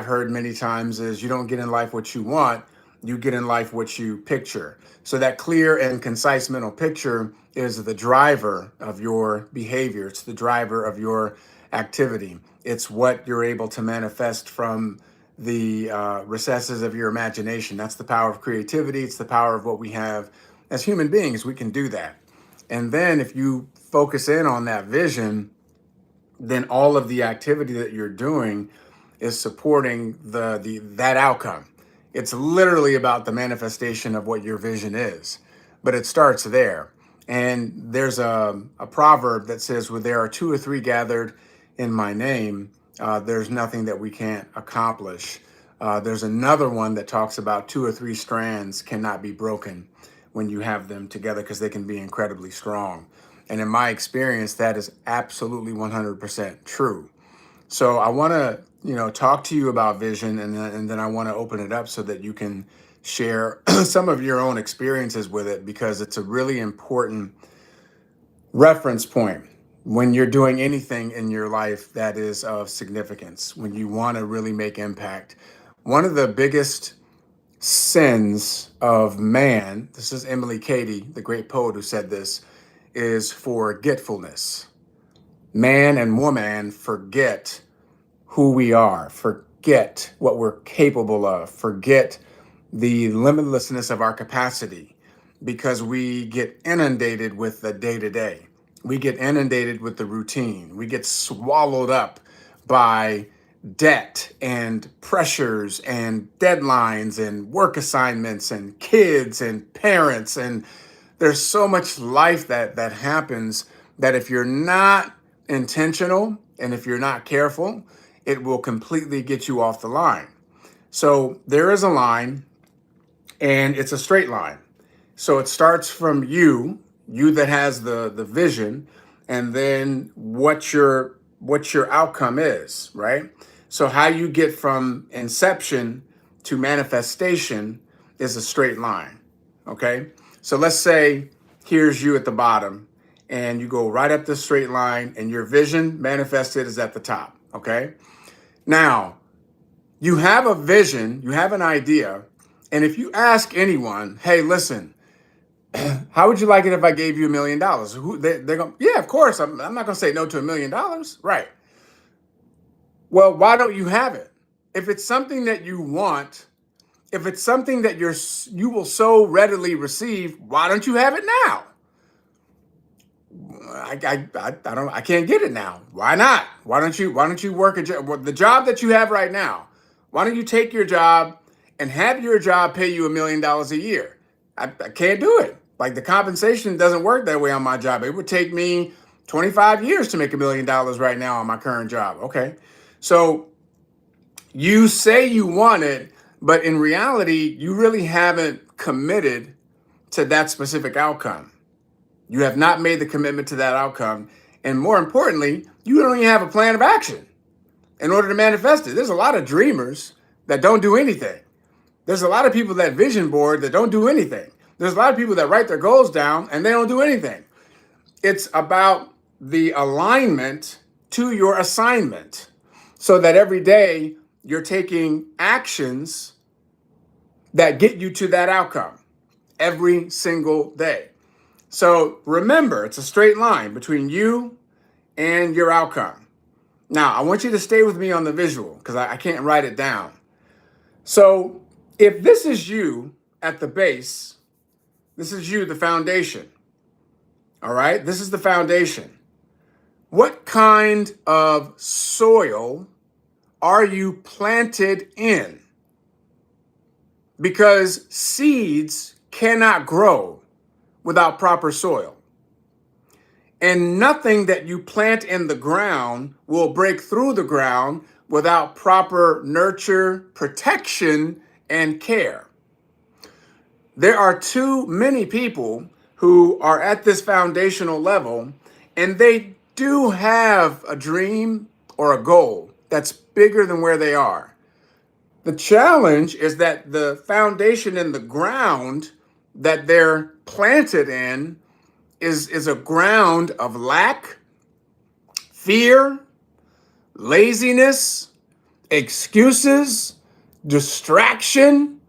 heard many times is you don't get in life what you want, you get in life what you picture. So that clear and concise mental picture is the driver of your behavior. It's the driver of your activity. It's what you're able to manifest from the recesses of your imagination. That's the power of creativity. It's the power of what we have as human beings. We can do that. And then if you focus in on that vision, then all of the activity that you're doing is supporting that outcome. It's literally about the manifestation of what your vision is, but it starts there. And there's a proverb that says, "Where there are two or three gathered in my name, there's nothing that we can't accomplish." There's another one that talks about two or three strands cannot be broken when you have them together because they can be incredibly strong. And in my experience, that is absolutely 100% true. So I want to, talk to you about vision, and then I want to open it up so that you can share some of your own experiences with it, because it's a really important reference point when you're doing anything in your life that is of significance, when you want to really make impact. One of the biggest sins of man, this is Emily Cady, the great poet, who said this, is forgetfulness. Man and woman forget who we are, forget what we're capable of, forget the limitlessness of our capacity, because we get inundated with the day to day. We get inundated with the routine. We get swallowed up by debt and pressures and deadlines and work assignments and kids and parents. And there's so much life that happens that if you're not intentional and if you're not careful, it will completely get you off the line. So there is a line, and it's a straight line. So it starts from you that has the vision, and then what your outcome is, right? So how you get from inception to manifestation is a straight line. Okay? So let's say here's you at the bottom, and you go right up the straight line, and your vision manifested is at the top. Okay? Now, you have a vision, you have an idea, and if you ask anyone, hey, listen, how would you like it if I gave you $1 million? They're going, yeah, of course. I'm not going to say no to $1 million. Right. Well, why don't you have it? If it's something that you want, if it's something that you will so readily receive, why don't you have it now? I can't get it now. Why not? Why don't you work a job, the job that you have right now? Why don't you take your job and have your job pay you $1 million a year? I can't do it. Like, the compensation doesn't work that way on my job. It would take me 25 years to make $1 million right now on my current job. Okay. So you say you want it, but in reality, you really haven't committed to that specific outcome. You have not made the commitment to that outcome. And more importantly, you don't even have a plan of action in order to manifest it. There's a lot of dreamers that don't do anything. There's a lot of people that vision board that don't do anything. There's a lot of people that write their goals down and they don't do anything. It's about the alignment to your assignment, so that every day you're taking actions that get you to that outcome every single day. So remember, it's a straight line between you and your outcome. Now, I want you to stay with me on the visual, because I can't write it down. So if this is you at the base, this is you, the foundation. All right, this is the foundation. What kind of soil are you planted in? Because seeds cannot grow without proper soil. And nothing that you plant in the ground will break through the ground without proper nurture, protection, and care. There are too many people who are at this foundational level, and they do have a dream or a goal that's bigger than where they are. The challenge is that the foundation in the ground that they're planted in is a ground of lack, fear, laziness, excuses, distraction,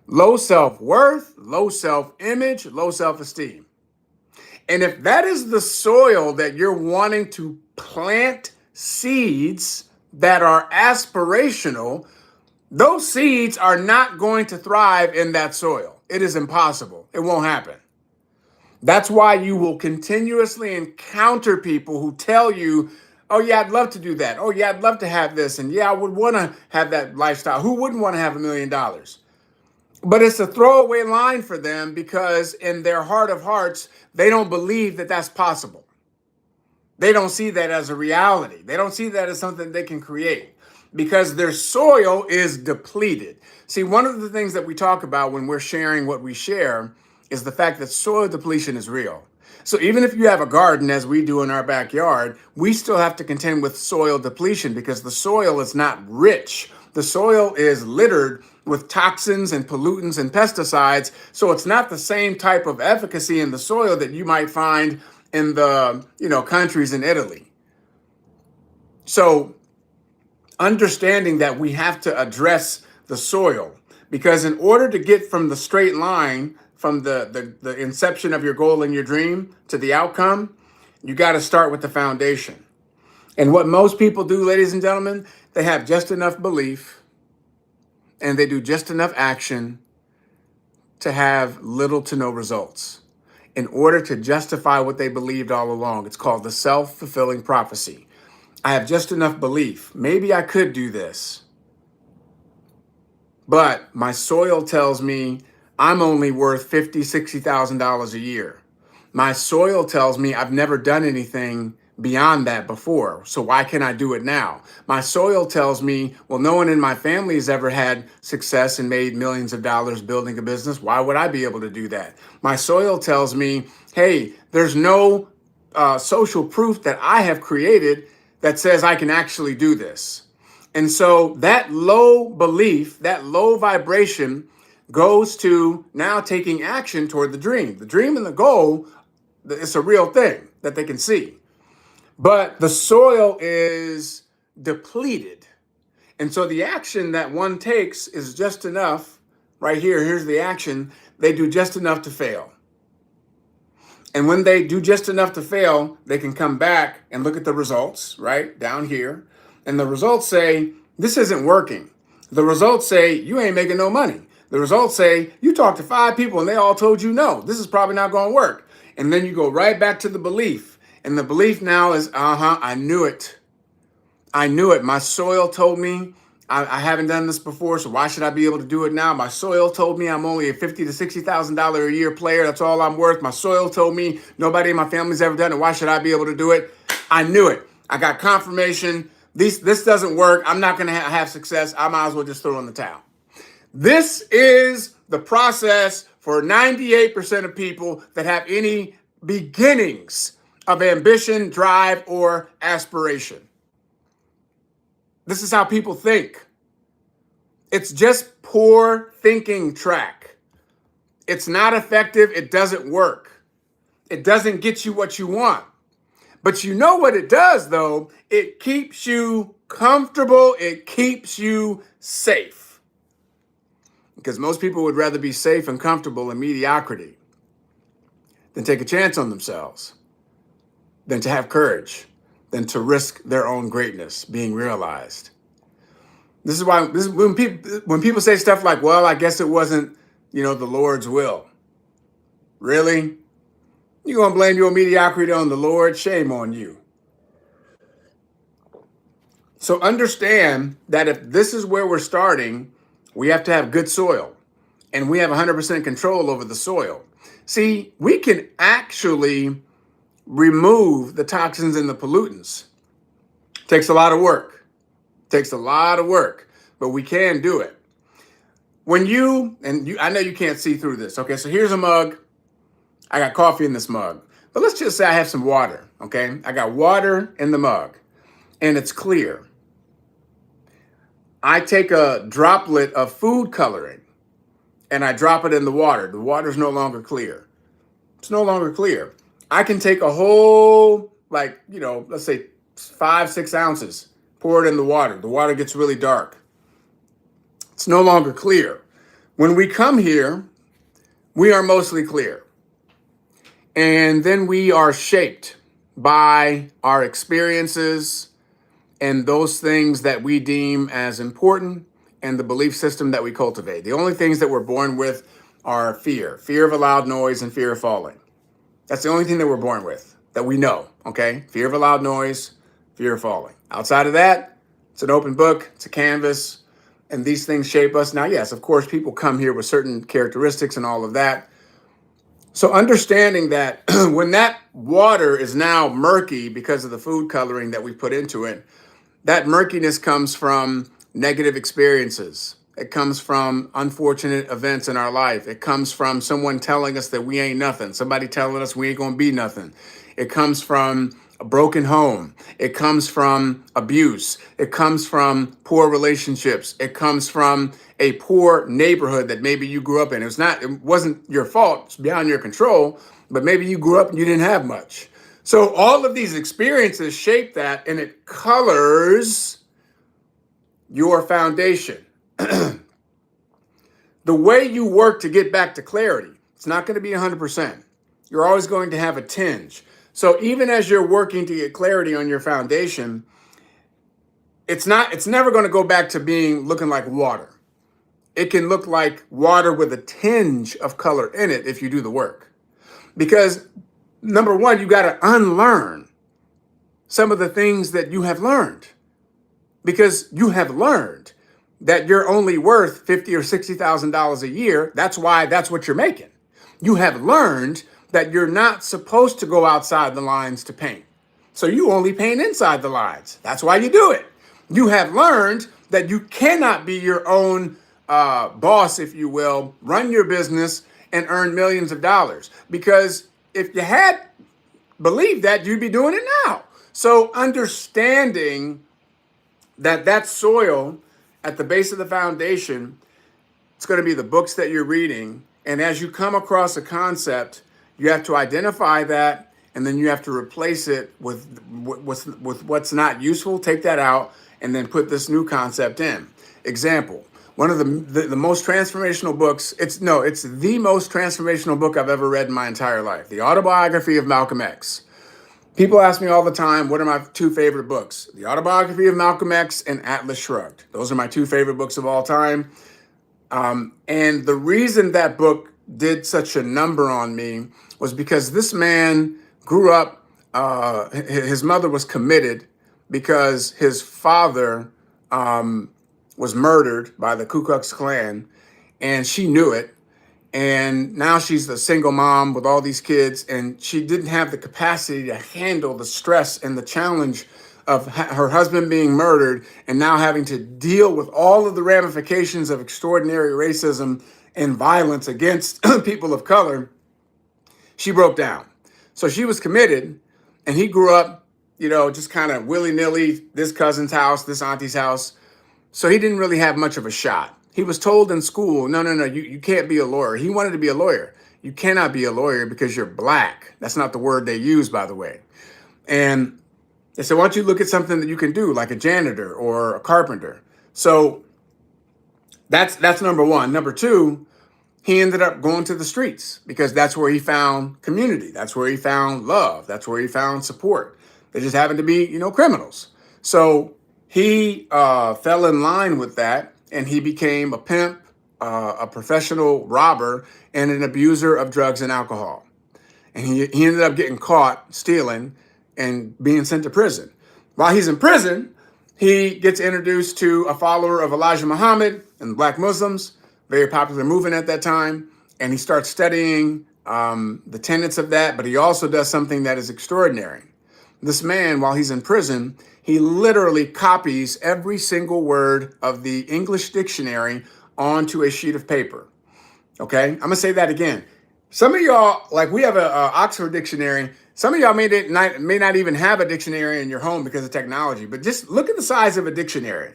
low self-worth, low self-image, low self-esteem. And if that is the soil that you're wanting to plant seeds that are aspirational, those seeds are not going to thrive in that soil. It is impossible. It won't happen. That's why you will continuously encounter people who tell you, oh, yeah, I'd love to do that. Oh, yeah, I'd love to have this. And yeah, I would want to have that lifestyle. Who wouldn't want to have $1 million? But it's a throwaway line for them because in their heart of hearts, they don't believe that that's possible. They don't see that as a reality. They don't see that as something they can create because their soil is depleted. See, one of the things that we talk about when we're sharing what we share is the fact that soil depletion is real. So even if you have a garden, as we do in our backyard, we still have to contend with soil depletion because the soil is not rich. The soil is littered with toxins and pollutants and pesticides. So it's not the same type of efficacy in the soil that you might find in the, countries in Italy. So understanding that we have to address the soil because in order to get from the straight line from the inception of your goal and your dream to the outcome, you got to start with the foundation. And what most people do, ladies and gentlemen, they have just enough belief and they do just enough action to have little to no results in order to justify what they believed all along. It's called the self-fulfilling prophecy. I have just enough belief. Maybe I could do this. But my soil tells me I'm only worth $50,000, $60,000 a year. My soil tells me I've never done anything beyond that before. So why can't I do it now? My soil tells me, well, no one in my family has ever had success and made millions of dollars building a business. Why would I be able to do that? My soil tells me, hey, there's no social proof that I have created that says I can actually do this. And so that low belief, that low vibration goes to now taking action toward the dream. The dream and the goal, it's a real thing that they can see. But the soil is depleted. And so the action that one takes is just enough. Right here, here's the action. They do just enough to fail. And when they do just enough to fail, they can come back and look at the results, right, down here. And the results say, this isn't working. The results say, you ain't making no money. The results say, you talked to 5 people and they all told you no, this is probably not going to work. And then you go right back to the belief. And the belief now is, I knew it. I knew it. My soil told me I haven't done this before, so why should I be able to do it now? My soil told me I'm only a $50,000 to $60,000 a year player. That's all I'm worth. My soil told me nobody in my family's ever done it. Why should I be able to do it? I knew it. I got confirmation. This doesn't work. I'm not going to have success. I might as well just throw in the towel. This is the process for 98% of people that have any beginnings of ambition, drive, or aspiration. This is how people think. It's just poor thinking track. It's not effective. It doesn't work. It doesn't get you what you want. But you know what it does, though? It keeps you comfortable. It keeps you safe. Because most people would rather be safe and comfortable in mediocrity than take a chance on themselves, than to have courage, than to risk their own greatness being realized. This is why when people say stuff like, well, I guess it wasn't, the Lord's will. Really? You're going to blame your mediocrity on the Lord? Shame on you. So understand that if this is where we're starting, we have to have good soil and we have 100% control over the soil. See, we can actually remove the toxins and the pollutants. Takes a lot of work. Takes a lot of work, but we can do it. I know you can't see through this. Okay, so here's a mug. I got coffee in this mug, but let's just say I have some water. Okay, I got water in the mug and it's clear. I take a droplet of food coloring and I drop it in the water. The water's no longer clear. It's no longer clear. I can take a whole, let's say 5-6 ounces, Pour it in the water. The water gets really dark. It's no longer clear. When we come here, we are mostly clear. And then we are shaped by our experiences and those things that we deem as important and the belief system that we cultivate. The only things that we're born with are fear of a loud noise and fear of falling. That's the only thing that we're born with that we know, okay? Fear of a loud noise, fear of falling. Outside of that, it's an open book, it's a canvas, and these things shape us. Now, yes, of course, people come here with certain characteristics and all of that. So understanding that when that water is now murky because of the food coloring that we put into it, that murkiness comes from negative experiences. It comes from unfortunate events in our life. It comes from someone telling us that we ain't nothing, somebody telling us we ain't gonna be nothing. It comes from a broken home. It comes from abuse. It comes from poor relationships. It comes from a poor neighborhood that maybe you grew up in. It wasn't your fault, it's beyond your control, but maybe you grew up and you didn't have much. So all of these experiences shape that, and it colors your foundation. The way you work to get back to clarity, it's not going to be 100%. You're always going to have a tinge. So even as you're working to get clarity on your foundation, it's never going to go back to looking like water. It can look like water with a tinge of color in it if you do the work. Because number one, you got to unlearn some of the things that you have learned. Because you have learned that you're only worth $50,000 or $60,000 a year. That's why that's what you're making. You have learned that you're not supposed to go outside the lines to paint. So you only paint inside the lines. That's why you do it. You have learned that you cannot be your own boss, if you will, run your business and earn millions of dollars. Because if you had believed that, you'd be doing it now. So understanding that soil at the base of the foundation, it's going to be the books that you're reading. And as you come across a concept, you have to identify that, and then you have to replace it with what's not useful, take that out, and then put this new concept in. Example, one of the most transformational books, it's the most transformational book I've ever read in my entire life, The Autobiography of Malcolm X. People ask me all the time, what are my two favorite books? The Autobiography of Malcolm X and Atlas Shrugged. Those are my two favorite books of all time. And the reason that book did such a number on me was because this man grew up, his mother was committed because his father was murdered by the Ku Klux Klan, and she knew it. And now she's a single mom with all these kids, and she didn't have the capacity to handle the stress and the challenge of her husband being murdered and now having to deal with all of the ramifications of extraordinary racism and violence against people of color. She broke down. So she was committed, and he grew up, just kind of willy-nilly, this cousin's house, this auntie's house. So he didn't really have much of a shot. He was told in school, no, you can't be a lawyer. He wanted to be a lawyer. You cannot be a lawyer because you're black. That's not the word they use, by the way. And they said, why don't you look at something that you can do, like a janitor or a carpenter? So that's number one. Number two, he ended up going to the streets because that's where he found community. That's where he found love. That's where he found support. They just happened to be, criminals. So he fell in line with that, and he became a pimp, a professional robber, and an abuser of drugs and alcohol. And he ended up getting caught stealing and being sent to prison. While he's in prison, he gets introduced to a follower of Elijah Muhammad and Black Muslims, very popular movement at that time. And he starts studying the tenets of that, but he also does something that is extraordinary. This man, while he's in prison, he literally copies every single word of the English dictionary onto a sheet of paper. Okay, I'm gonna say that again. Some of y'all, like we have a Oxford dictionary. Some of y'all may not even have a dictionary in your home because of technology, but just look at the size of a dictionary.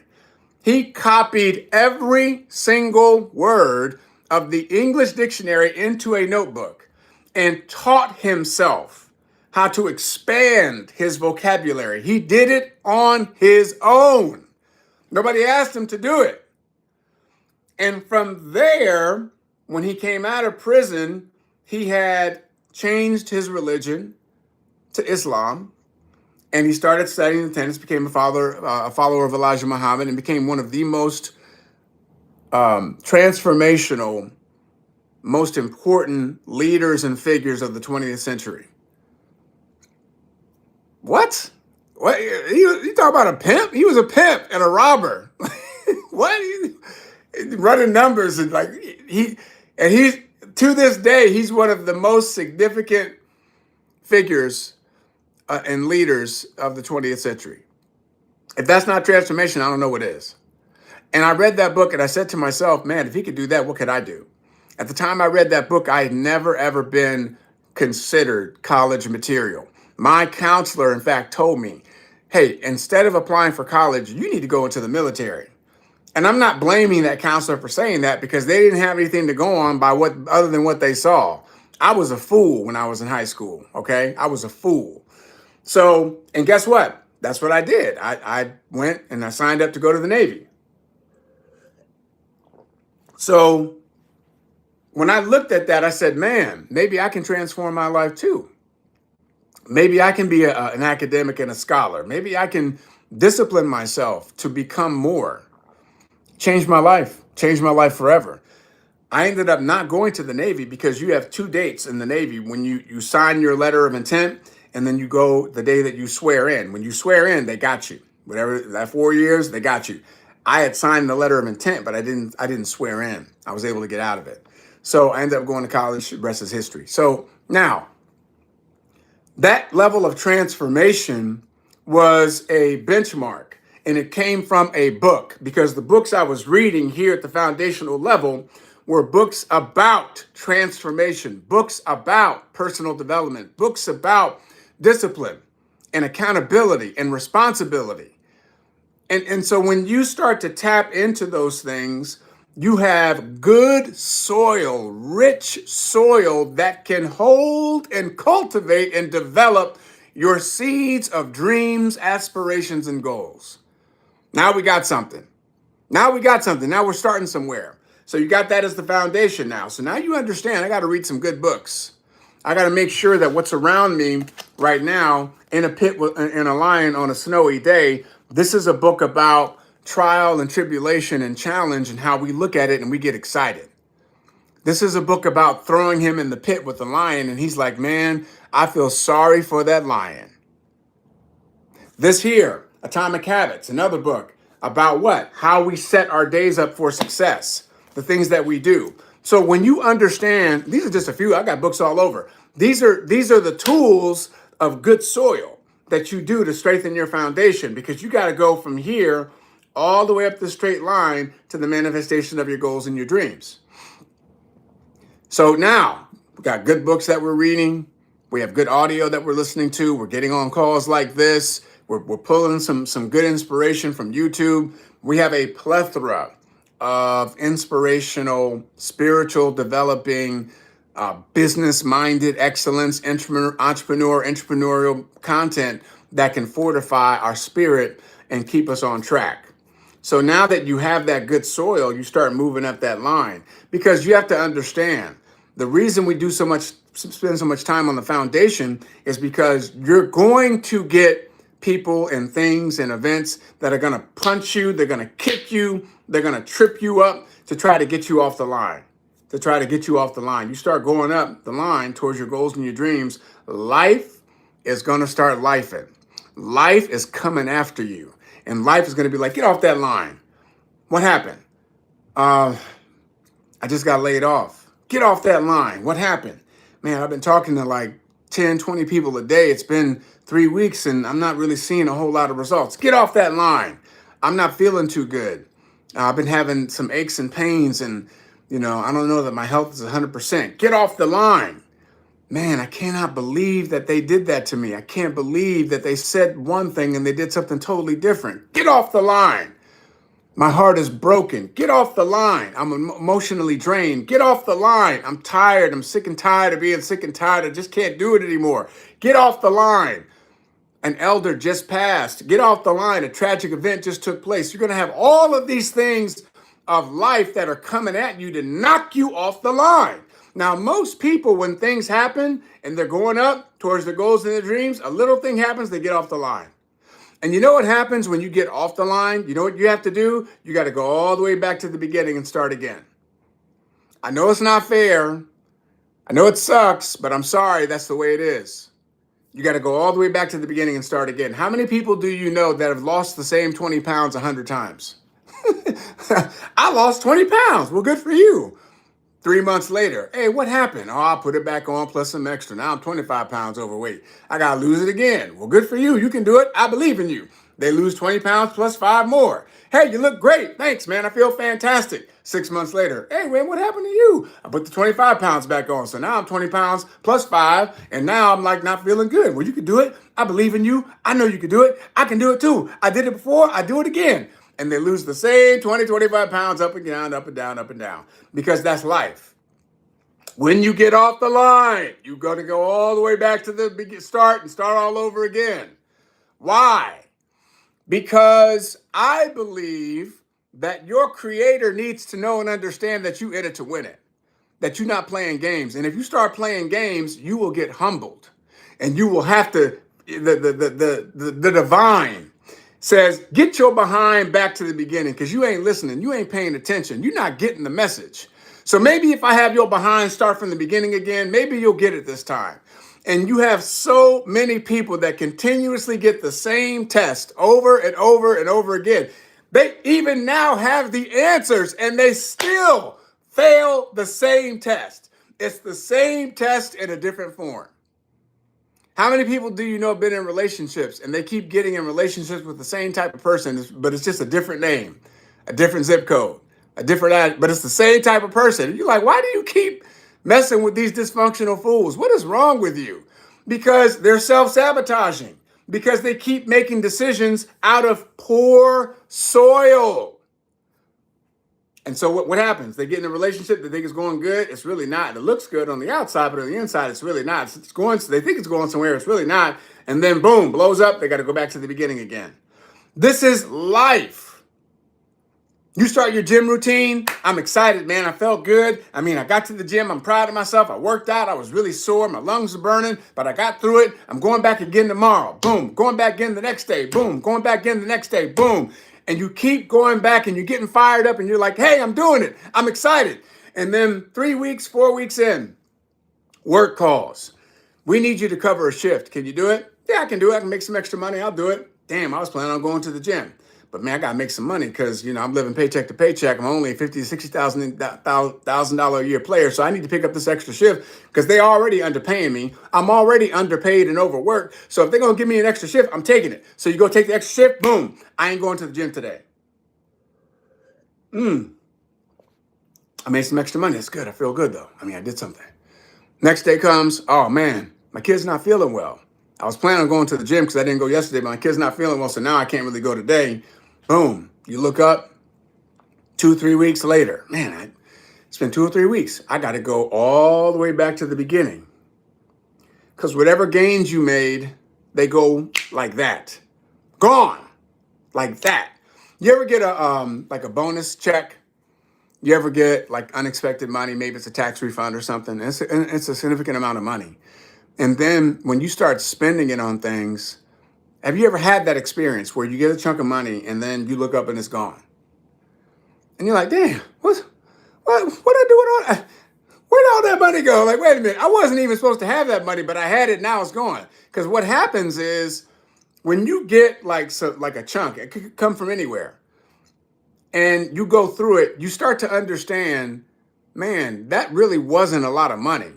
He copied every single word of the English dictionary into a notebook and taught himself how to expand his vocabulary. He did it on his own. Nobody asked him to do it. And from there, when he came out of prison, he had changed his religion to Islam, and he started studying the tenets, became a follower of Elijah Muhammad, and became one of the most transformational, most important leaders and figures of the 20th century. What? What? You talk about a pimp? He was a pimp and a robber. What? Running numbers and he's to this day he's one of the most significant figures and leaders of the 20th century. If that's not transformation, I don't know what is. And I read that book and I said to myself, man, if he could do that, what could I do? At the time I read that book, I had never, ever been considered college material. My counselor, in fact, told me, hey, instead of applying for college, you need to go into the military. And I'm not blaming that counselor for saying that because they didn't have anything to go on by other than what they saw. I was a fool when I was in high school, okay? I was a fool. So, and guess what? That's what I did. I went and I signed up to go to the Navy. So when I looked at that, I said, man, maybe I can transform my life too. Maybe I can be an academic and a scholar. Maybe I can discipline myself to become more. Change my life forever. I ended up not going to the Navy because you have 2 dates in the Navy when you sign your letter of intent and then you go the day that you swear in. When you swear in, they got you. Whatever, that 4 years, they got you. I had signed the letter of intent, but I didn't swear in. I was able to get out of it. So I ended up going to college, the rest is history. So now, that level of transformation was a benchmark, and it came from a book because the books I was reading here at the foundational level were books about transformation, books about personal development, books about discipline and accountability and responsibility. And so when you start to tap into those things, you have good soil, rich soil that can hold and cultivate and develop your seeds of dreams, aspirations, and goals. Now we got something. Now we're starting somewhere. So you got that as the foundation now. So now you understand I got to read some good books. I got to make sure that what's around me right now in a pit in a lion on a snowy day, this is a book about trial and tribulation and challenge and how we look at it and we get excited. This is a book about throwing him in the pit with the lion and he's like, man, I feel sorry for that lion. This here, Atomic Habits, another book about what? How we set our days up for success, the things that we do. So when you understand, these are just a few, I got books all over. These are the tools of good soil that you do to strengthen your foundation because you got to go from here all the way up the straight line to the manifestation of your goals and your dreams. So now we got good books that we're reading. We have good audio that we're listening to. We're getting on calls like this. We're pulling some good inspiration from YouTube. We have a plethora of inspirational, spiritual, developing, business-minded excellence, entrepreneurial content that can fortify our spirit and keep us on track. So now that you have that good soil, you start moving up that line because you have to understand the reason we spend so much time on the foundation is because you're going to get people and things and events that are going to punch you, they're going to kick you, they're going to trip you up to try to get you off the line. You start going up the line towards your goals and your dreams, life is going to start lifing. Life is coming after you. And life is going to be like, get off that line. What happened? I just got laid off. Get off that line. What happened? Man, I've been talking to like 10, 20 people a day. It's been 3 weeks and I'm not really seeing a whole lot of results. Get off that line. I'm not feeling too good. I've been having some aches and pains and, I don't know that my health is 100%. Get off the line. Man, I cannot believe that they did that to me. I can't believe that they said one thing and they did something totally different. Get off the line. My heart is broken. Get off the line. I'm emotionally drained. Get off the line. I'm tired. I'm sick and tired of being sick and tired. I just can't do it anymore. Get off the line. An elder just passed. Get off the line. A tragic event just took place. You're going to have all of these things of life that are coming at you to knock you off the line. Now, most people, when things happen and they're going up towards their goals and their dreams, a little thing happens, they get off the line. And you know what happens when you get off the line? You know what you have to do? You got to go all the way back to the beginning and start again. I know it's not fair. I know it sucks, but I'm sorry, that's the way it is. You got to go all the way back to the beginning and start again. How many people do you know that have lost the same 20 pounds 100 times? I lost 20 pounds. Well, good for you. 3 months later, hey, what happened? Oh, I put it back on plus some extra. Now I'm 25 pounds overweight. I got to lose it again. Well, good for you. You can do it. I believe in you. They lose 20 pounds plus 5 more. Hey, you look great. Thanks, man. I feel fantastic. 6 months later, hey, man, what happened to you? I put the 25 pounds back on. So now I'm 20 pounds plus 5. And now I'm like not feeling good. Well, you can do it. I believe in you. I know you can do it. I can do it too. I did it before. I do it again. And they lose the same 20, 25 pounds up and down, up and down, up and down. Because that's life. When you get off the line, you're going to go all the way back to the start and start all over again. Why? Because I believe that your creator needs to know and understand that you in it to win it, that you're not playing games. And if you start playing games, you will get humbled and you will have to, the divine says, get your behind back to the beginning because you ain't listening. You ain't paying attention. You're not getting the message. So maybe if I have your behind start from the beginning again, maybe you'll get it this time. And you have so many people that continuously get the same test over and over and over again. They even now have the answers and they still fail the same test. It's the same test in a different form. How many people do you know have been in relationships and they keep getting in relationships with the same type of person, but it's just a different name, a different zip code? But it's the same type of person. And you're like, why do you keep messing with these dysfunctional fools? What is wrong with you? Because they're self-sabotaging, because they keep making decisions out of poor soil. And so what happens? They get in a relationship, they think it's going good. It's really not. It looks good on the outside, but on the inside, it's really not. They think it's going somewhere. It's really not. And then boom, blows up. They got to go back to the beginning again. This is life. You start your gym routine. I'm excited, man. I felt good. I mean, I got to the gym. I'm proud of myself. I worked out. I was really sore. My lungs were burning, but I got through it. I'm going back again tomorrow. Boom. Going back in the next day. Boom. Going back in the next day. Boom. And you keep going back and you're getting fired up and you're like, hey, I'm doing it. I'm excited. And then 3 weeks, 4 weeks in, work calls. We need you to cover a shift. Can you do it? Yeah, I can do it. I can make some extra money. I'll do it. Damn, I was planning on going to the gym. But man, I gotta make some money because I'm living paycheck to paycheck. I'm only a $50,000 to $60,000 a year player, so I need to pick up this extra shift because they already underpaying me. I'm already underpaid and overworked. So if they're gonna give me an extra shift, I'm taking it. So you go take the extra shift, boom. I ain't going to the gym today. I made some extra money. That's good. I feel good though. I mean, I did something. Next day comes, oh man, my kid's not feeling well. I was planning on going to the gym because I didn't go yesterday, but my kid's not feeling well, so now I can't really go today. Boom. You look up 2-3 weeks later. Man, it's been 2 or 3 weeks. I got to go all the way back to the beginning. Because whatever gains you made, they go like that. Gone. Like that. You ever get a bonus check? You ever get like unexpected money? Maybe it's a tax refund or something. It's a significant amount of money. And then when you start spending it on things, have you ever had that experience where you get a chunk of money and then you look up and it's gone? And you're like, damn, what I do with all that? Where'd all that money go? Like, wait a minute, I wasn't even supposed to have that money, but I had it, now it's gone. Because what happens is when you get like a chunk, it could come from anywhere, and you go through it, you start to understand, man, that really wasn't a lot of money.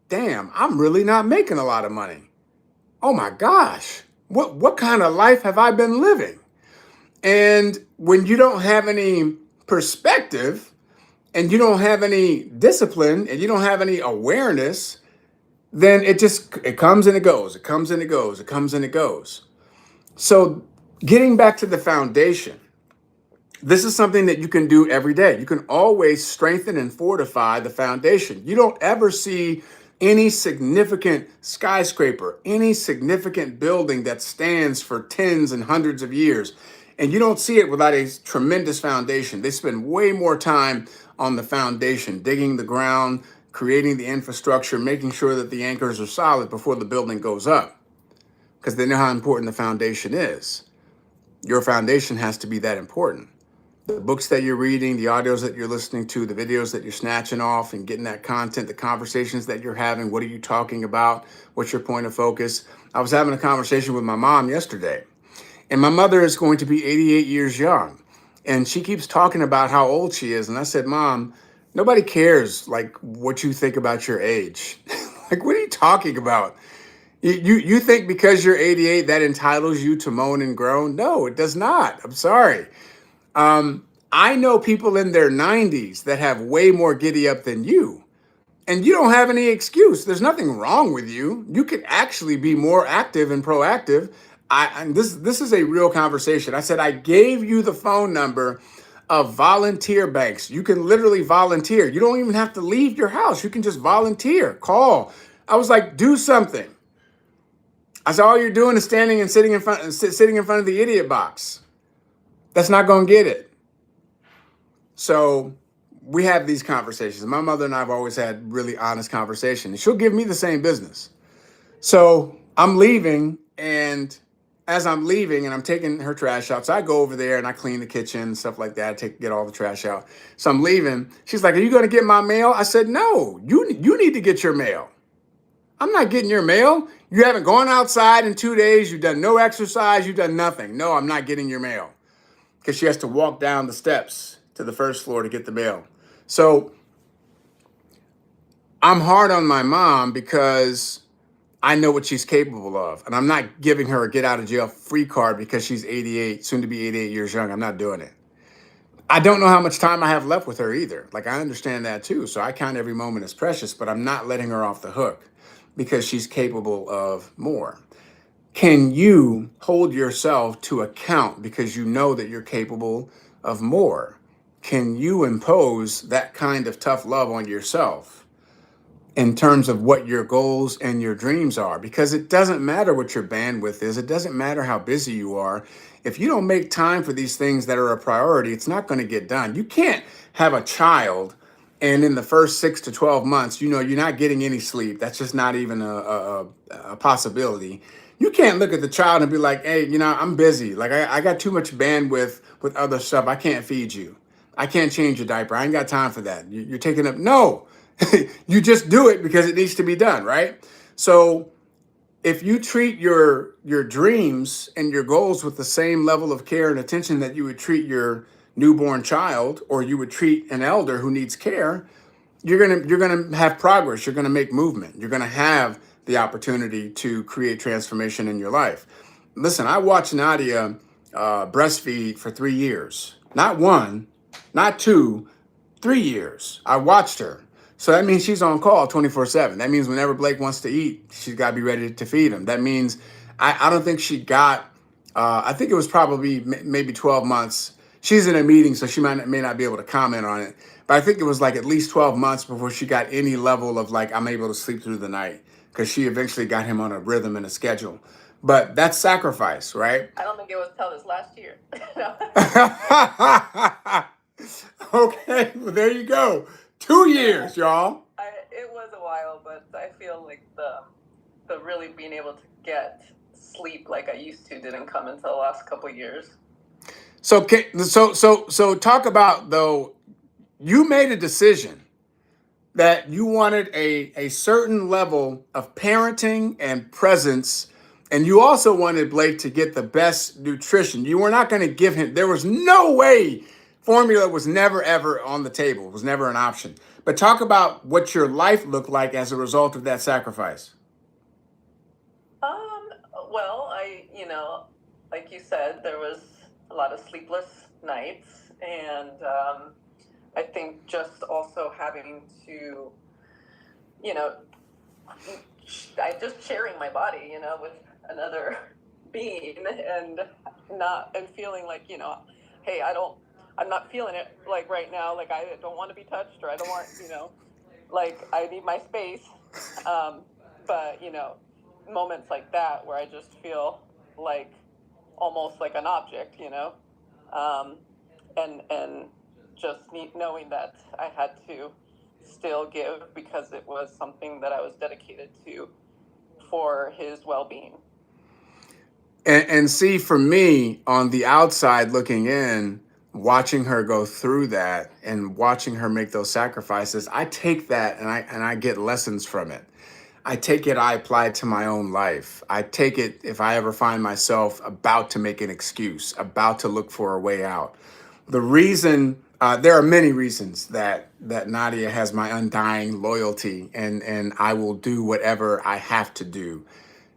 Damn, I'm really not making a lot of money. Oh my gosh, what kind of life have I been living? And when you don't have any perspective and you don't have any discipline and you don't have any awareness, then it comes and it goes. It comes and it goes. It comes and it goes. So getting back to the foundation, This is something that you can do every day. You can always strengthen and fortify the foundation. You don't ever see any significant skyscraper, any significant building that stands for tens and hundreds of years. And you don't see it without a tremendous foundation. They spend way more time on the foundation, digging the ground, creating the infrastructure, making sure that the anchors are solid before the building goes up, because they know how important the foundation is. Your foundation has to be that important. The books that you're reading, the audios that you're listening to, the videos that you're snatching off and getting that content, the conversations that you're having, what are you talking about? What's your point of focus? I was having a conversation with my mom yesterday, and my mother is going to be 88 years young. And she keeps talking about how old she is. And I said, Mom, nobody cares like what you think about your age. Like, what are you talking about? You think because you're 88 that entitles you to moan and groan? No, it does not. I'm sorry. I know people in their 90s that have way more giddy up than you, and you don't have any excuse. There's nothing wrong with you. You could actually be more active and proactive. And this is a real conversation. I said I gave you the phone number of volunteer banks. You can literally volunteer. You don't even have to leave your house. You can just volunteer. Call. I was like, do something. I said all you're doing is standing and sitting in front of the idiot box. That's not going to get it. So we have these conversations. My mother and I have always had really honest conversations. And she'll give me the same business. So I'm leaving, and as I'm leaving and I'm taking her trash out, so I go over there and I clean the kitchen and stuff like that. Get all the trash out. So I'm leaving. She's like, "Are you going to get my mail?" I said, "No, you need to get your mail. I'm not getting your mail. You haven't gone outside in 2 days. You've done no exercise. You've done nothing. No, I'm not getting your mail." Because she has to walk down the steps to the first floor to get the mail. So I'm hard on my mom because I know what she's capable of. And I'm not giving her a get out of jail free card because she's 88, soon to be 88 years young. I'm not doing it. I don't know how much time I have left with her either. Like, I understand that too. So I count every moment as precious, but I'm not letting her off the hook because she's capable of more. Can you hold yourself to account because you know that you're capable of more? Can you impose that kind of tough love on yourself in terms of what your goals and your dreams are? Because it doesn't matter what your bandwidth is. It doesn't matter how busy you are. If you don't make time for these things that are a priority, it's not going to get done. You can't have a child and in the first 6 to 12 months, you're not getting any sleep. That's just not even a possibility. You can't look at the child and be like, "Hey, I'm busy. Like, I got too much bandwidth with other stuff. I can't feed you. I can't change your diaper. I ain't got time for that. You're taking up." No, you just do it because it needs to be done, right? So if you treat your dreams and your goals with the same level of care and attention that you would treat your newborn child, or you would treat an elder who needs care, you're gonna have progress. You're gonna make movement. You're gonna have the opportunity to create transformation in your life. Listen, I watched Nadia breastfeed for 3 years. Not one, not two, 3 years. I watched her. So that means she's on call 24/7. That means whenever Blake wants to eat, she's got to be ready to feed him. That means I don't think she got, I think it was probably maybe 12 months. She's in a meeting, so she may not be able to comment on it. But I think it was like at least 12 months before she got any level of like, I'm able to sleep through the night, because she eventually got him on a rhythm and a schedule. But that's sacrifice, right? I don't think it was till this last year. Okay, well, there you go. 2 years, y'all. It was a while, but I feel like the really being able to get sleep like I used to didn't come until the last couple of years. So talk about, though, you made a decision that you wanted a certain level of parenting and presence, and you also wanted Blake to get the best nutrition. You were not going to give him, there was no way, formula was never ever on the table, it was never an option. But talk about what your life looked like as a result of that sacrifice. Well, like you said, there was a lot of sleepless nights, and I think just also having to, I just sharing my body, with another being, and feeling like, hey, I don't I'm not feeling it like right now. Like I don't want to be touched, or I don't want, like I need my space. Um, but moments like that where I just feel like almost like an object, um, and just knowing that I had to still give because it was something that I was dedicated to for his well-being. And see, for me, on the outside looking in, watching her go through that and watching her make those sacrifices, I take that and I get lessons from it. I take it, I apply it to my own life. I take it if I ever find myself about to make an excuse, about to look for a way out. The reason, there are many reasons that Nadia has my undying loyalty, and I will do whatever I have to do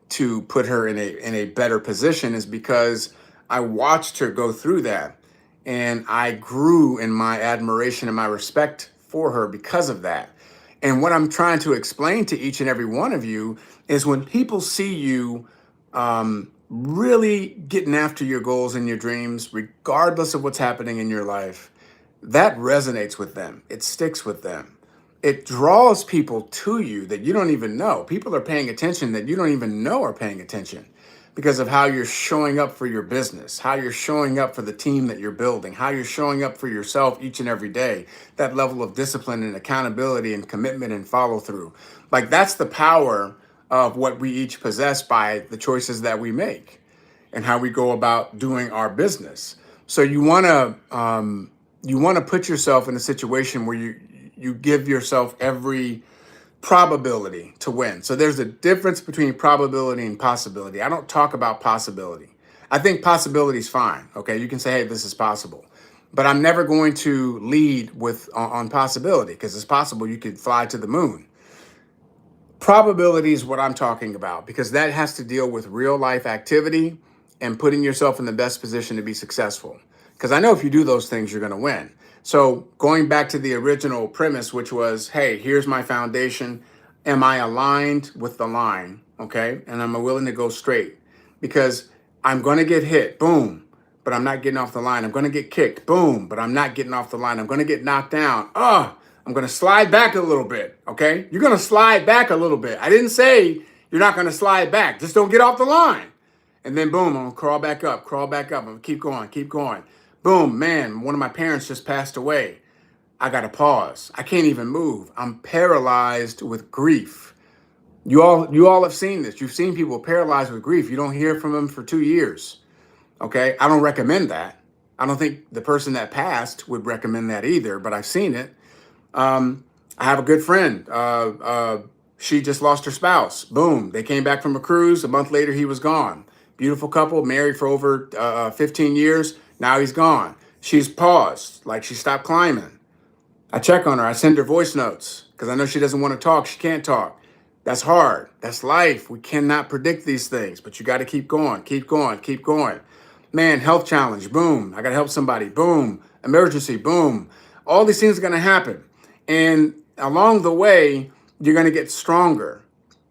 to put her in a better position, is because I watched her go through that, and I grew in my admiration and my respect for her because of that. And what I'm trying to explain to each and every one of you is when people see you really getting after your goals and your dreams, regardless of what's happening in your life, that resonates with them. It sticks with them. It draws people to you that you don't even know. People are paying attention that you don't even know are paying attention because of how you're showing up for your business, how you're showing up for the team that you're building, how you're showing up for yourself each and every day. That level of discipline and accountability and commitment and follow through. Like, that's the power of what we each possess by the choices that we make and how we go about doing our business. So you want to put yourself in a situation where you give yourself every probability to win. So there's a difference between probability and possibility. I don't talk about possibility. I think possibility is fine. Okay, you can say, hey, this is possible. But I'm never going to lead with on possibility, because it's possible you could fly to the moon. Probability is what I'm talking about, because that has to deal with real life activity and putting yourself in the best position to be successful. Because I know if you do those things, you're going to win. So going back to the original premise, which was, hey, here's my foundation. Am I aligned with the line? Okay. And am I willing to go straight? Because I'm going to get hit. Boom. But I'm not getting off the line. I'm going to get kicked. Boom. But I'm not getting off the line. I'm going to get knocked down. I'm going to slide back a little bit. Okay. You're going to slide back a little bit. I didn't say you're not going to slide back. Just don't get off the line. And then boom, I'm going to crawl back up. I'm going to keep going. Boom, man, one of my parents just passed away. I got to pause. I can't even move. I'm paralyzed with grief. You all have seen this. You've seen people paralyzed with grief. You don't hear from them for 2 years. Okay, I don't recommend that. I don't think the person that passed would recommend that either, but I've seen it. I have a good friend. She just lost her spouse. Boom, they came back from a cruise. A month later, he was gone. Beautiful couple, married for over 15 years. Now he's gone. She's paused, like she stopped climbing. I check on her. I send her voice notes because I know she doesn't want to talk. She can't talk. That's hard. That's life. We cannot predict these things, but you got to keep going, keep going, keep going. Man, health challenge. Boom. I got to help somebody. Boom. Emergency. Boom. All these things are going to happen. And along the way, you're going to get stronger.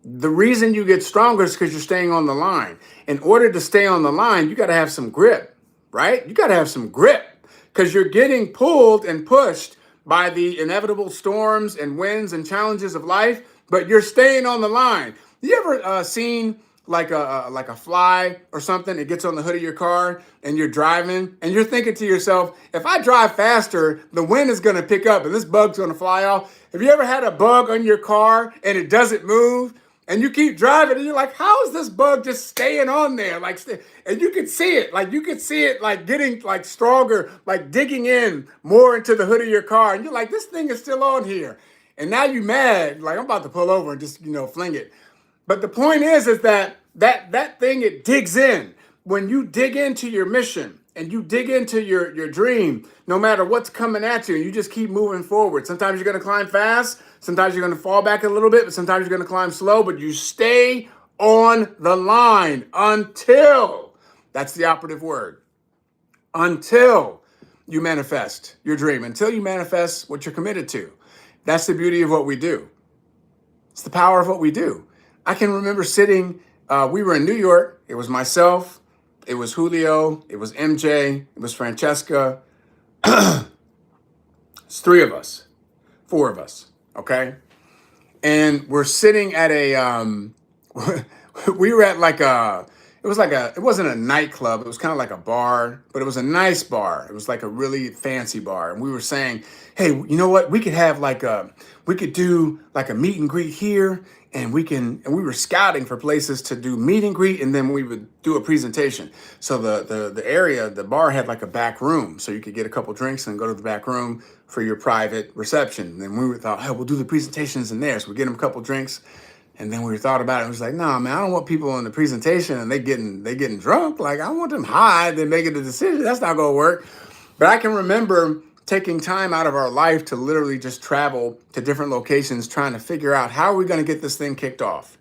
The reason you get stronger is because you're staying on the line. In order to stay on the line, you got to have some grip. Right? You got to have some grip, because you're getting pulled and pushed by the inevitable storms and winds and challenges of life, but you're staying on the line. You ever seen like a fly or something? It gets on the hood of your car and you're driving and you're thinking to yourself, if I drive faster, the wind is going to pick up and this bug's going to fly off. Have you ever had a bug on your car and it doesn't move? And you keep driving and you're like, how is this bug just staying on there? And you can see it, like getting like stronger, like digging in more into the hood of your car. And you're like, this thing is still on here. And now you mad, like I'm about to pull over and just, fling it. But the point is that thing, it digs in. When you dig into your mission and you dig into your dream, no matter what's coming at you, and you just keep moving forward. Sometimes you're going to climb fast. Sometimes you're going to fall back a little bit, but sometimes you're going to climb slow, but you stay on the line until, that's the operative word, until you manifest your dream, until you manifest what you're committed to. That's the beauty of what we do. It's the power of what we do. I can remember sitting, we were in New York. It was myself, it was Julio, it was MJ, it was Francesca, It's three of us, four of us, okay? And we're sitting at a we were at like a it wasn't a nightclub, it was kind of like a bar, but it was a nice bar. It was like a really fancy bar. And we were saying, hey, you know what, we could have like a we could do like a meet and greet here, and we were scouting for places to do meet and greet, and then we would do a presentation. So the bar had like a back room, so you could get a couple drinks and go to the back room for your private reception. And we thought, hey, we'll do the presentations in there. So we get them a couple drinks, and then we thought about it. It was like, nah, man, I don't want people in the presentation and they getting drunk. Like, I want them high, then making the decision. That's not gonna work. But I can remember taking time out of our life to literally just travel to different locations, trying to figure out how are we going to get this thing kicked off?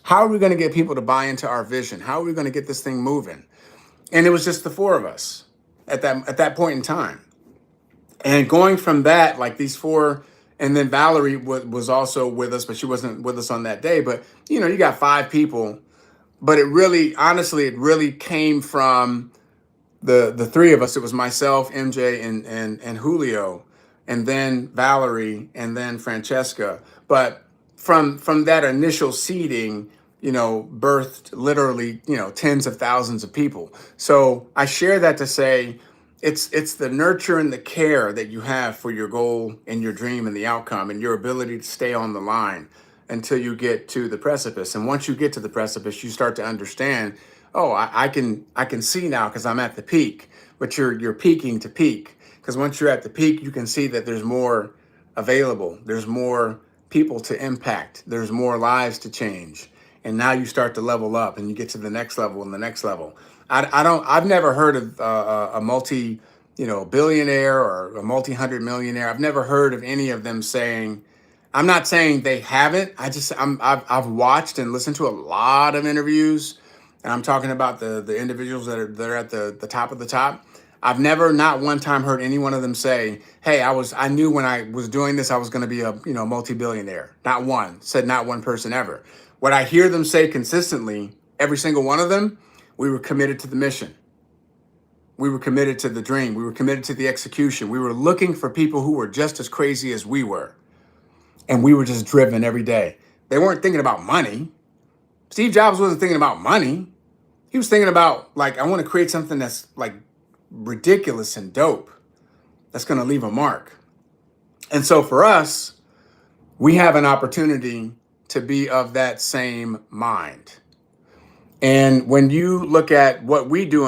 How are we going to get people to buy into our vision? How are we going to get this thing moving? And it was just the four of us at that point in time. And going from that, like these four, and then Valerie was also with us, but she wasn't with us on that day. But you got five people. But it really, honestly, it really came from the three of us. It was myself, MJ, and Julio, and then Valerie, and then Francesca. But from that initial seeding, birthed literally, tens of thousands of people. So I share that to say it's the nurture and the care that you have for your goal and your dream and the outcome and your ability to stay on the line until you get to the precipice. And once you get to the precipice, you start to understand, oh, I can see now because I'm at the peak. But you're peaking to peak, because once you're at the peak, you can see that there's more available. There's more people to impact. There's more lives to change. And now you start to level up, and you get to the next level and the next level. I've never heard of a multi, billionaire or a multi-hundred millionaire. I've never heard of any of them saying, I'm not saying they haven't. I've watched and listened to a lot of interviews, and I'm talking about the individuals that are at the top of the top. I've never, not one time, heard any one of them say, hey, I knew when I was doing this, I was going to be a multi-billionaire. Not one, said not one person ever. What I hear them say consistently, every single one of them, we were committed to the mission. We were committed to the dream. We were committed to the execution. We were looking for people who were just as crazy as we were. And we were just driven every day. They weren't thinking about money. Steve Jobs wasn't thinking about money. He was thinking about, like, I want to create something that's like ridiculous and dope, that's going to leave a mark. And so for us, we have an opportunity to be of that same mind. And when you look at what we do